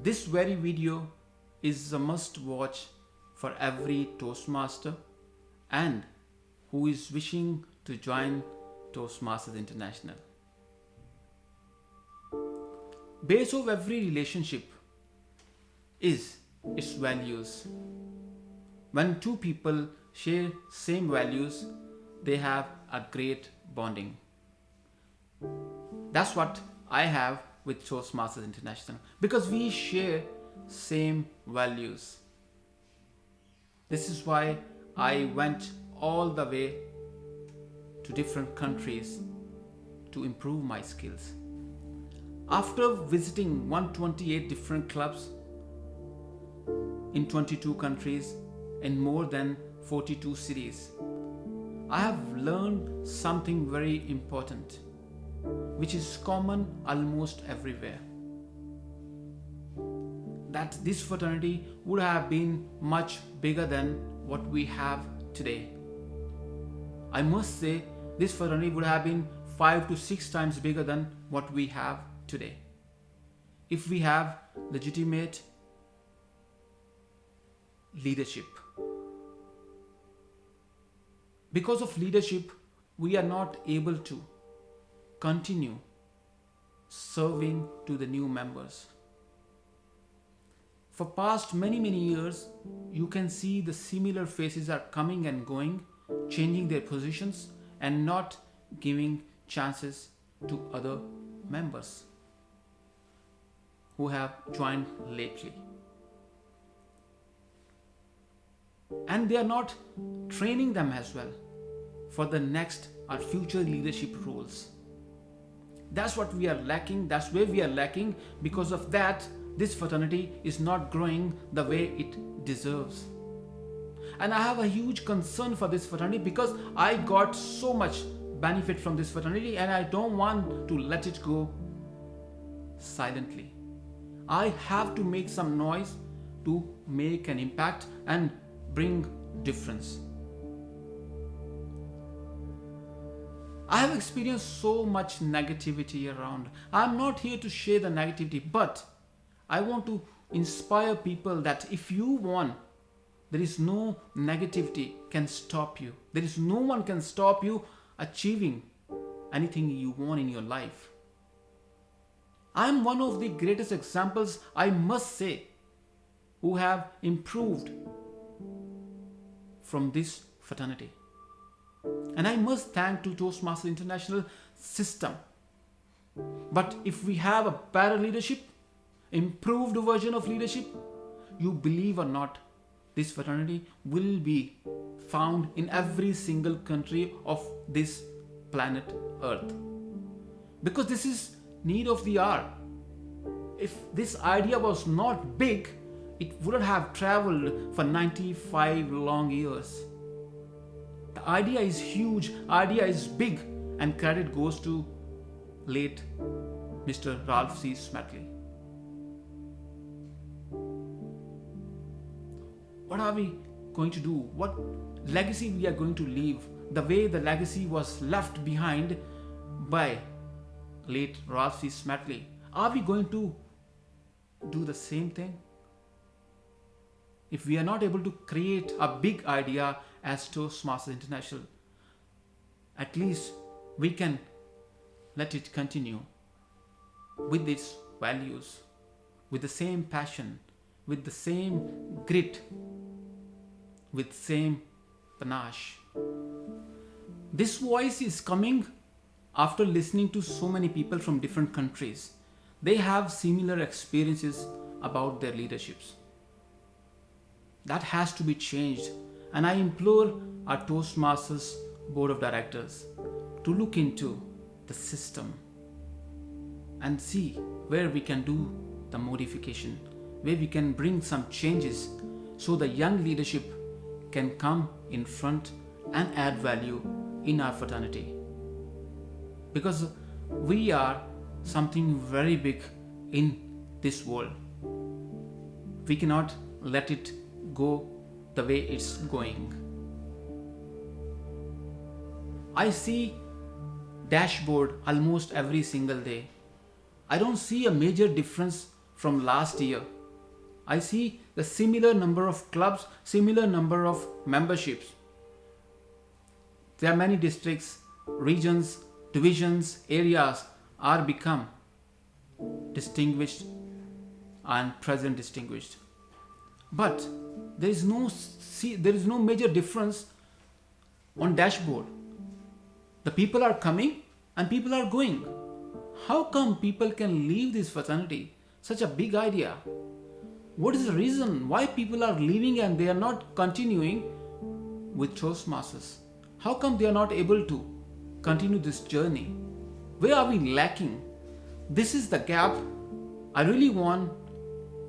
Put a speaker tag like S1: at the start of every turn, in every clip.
S1: This very video is a must watch for every Toastmaster and who is wishing to join Toastmasters International. Base of every relationship is its values. When two people share same values, they have a great bonding. That's what I have with Toastmasters International because we share same values. This is why I went all the way to different countries to improve my skills. After visiting 128 different clubs in 22 countries in more than 42 cities, I have learned something very important, which is common almost everywhere. That this fraternity would have been much bigger than what we have today. I must say, this fraternity would have been 5 to 6 times bigger than what we have today. If we have legitimate leadership. Because of leadership, we are not able to continue serving to the new members. For past many years, you can see the similar faces are coming and going, changing their positions and not giving chances to other members who have joined lately. And they are not training them as well for the next or future leadership roles. That's what we are lacking. That's where we are lacking. Because of that, this fraternity is not growing the way it deserves. And I have a huge concern for this fraternity because I got so much benefit from this fraternity and I don't want to let it go silently. I have to make some noise to make an impact and bring difference. I have experienced so much negativity around. I'm not here to share the negativity, but I want to inspire people that if you want, there is no negativity can stop you. There is no one can stop you achieving anything you want in your life. I'm one of the greatest examples, I must say, who have improved from this fraternity. And I must thank to Toastmasters International system. But if we have a better leadership, improved version of leadership, you believe or not, this fraternity will be found in every single country of this planet Earth. Because this is need of the hour. If this idea was not big, it wouldn't have traveled for 95 long years. The idea is huge, idea is big, and credit goes to late Mr. Ralph C. Smetley. What are we going to do? What legacy we are going to leave? The way the legacy was left behind by late Ralph C. Smetley. Are we going to do the same thing? If we are not able to create a big idea as Toastmasters International, at least we can let it continue with its values, with the same passion, with the same grit, with same panache. This voice is coming after listening to so many people from different countries. They have similar experiences about their leaderships. That has to be changed, and I implore our Toastmasters Board of Directors to look into the system and see where we can do the modification, where we can bring some changes so the young leadership can come in front and add value in our fraternity. Because we are something very big in this world. We cannot let it go the way it's going. I see dashboard almost every single day. I don't see a major difference from last year. I see the similar number of clubs, similar number of memberships. There are many districts, regions, divisions, areas are become distinguished and present distinguished. But there is no major difference on dashboard. The people are coming and people are going. How come people can leave this fraternity? Such a big idea. What is the reason why people are leaving and they are not continuing with Toastmasters? How come they are not able to continue this journey? Where are we lacking? This is the gap I really want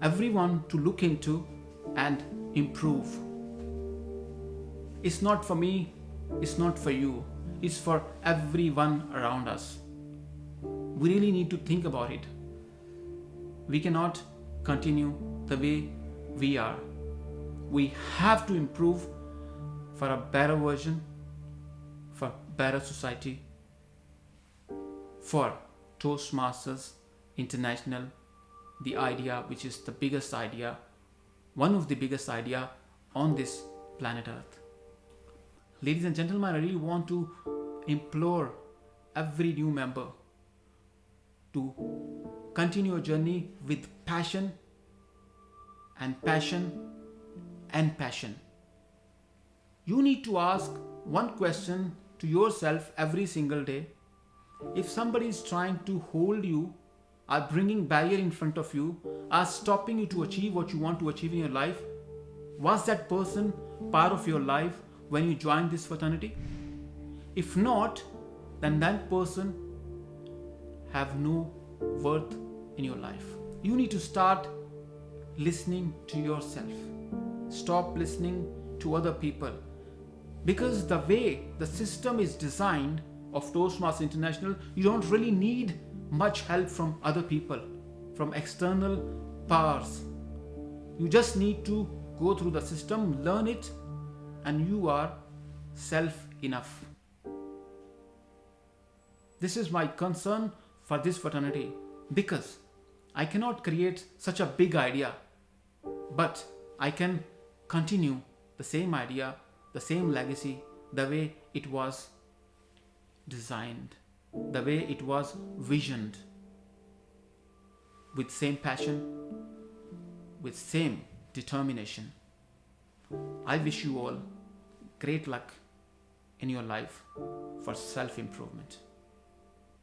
S1: everyone to look into and improve. It's not for me, it's not for you, it's for everyone around us. We really need to think about it. We cannot continue the way we are. We have to improve for a better version, for better society, for Toastmasters International, the idea which is the biggest idea, one of the biggest idea on this planet Earth. Ladies and gentlemen, I really want to implore every new member to continue your journey with passion and passion and passion. You need to ask one question to yourself every single day. If somebody is trying to hold you, are bringing barrier in front of you, are stopping you to achieve what you want to achieve in your life, was that person part of your life when you joined this fraternity? If not, then that person have no worth in your life. You need to start listening to yourself. Stop listening to other people. Because the way the system is designed of Toastmasters International, you don't really need much help from other people, from external powers. You just need to go through the system, learn it, and you are self enough. This is my concern for this fraternity, because I cannot create such a big idea, but I can continue the same idea, the same legacy, the way it was designed, the way it was visioned, with same passion, with same determination. I wish you all great luck in your life for self-improvement.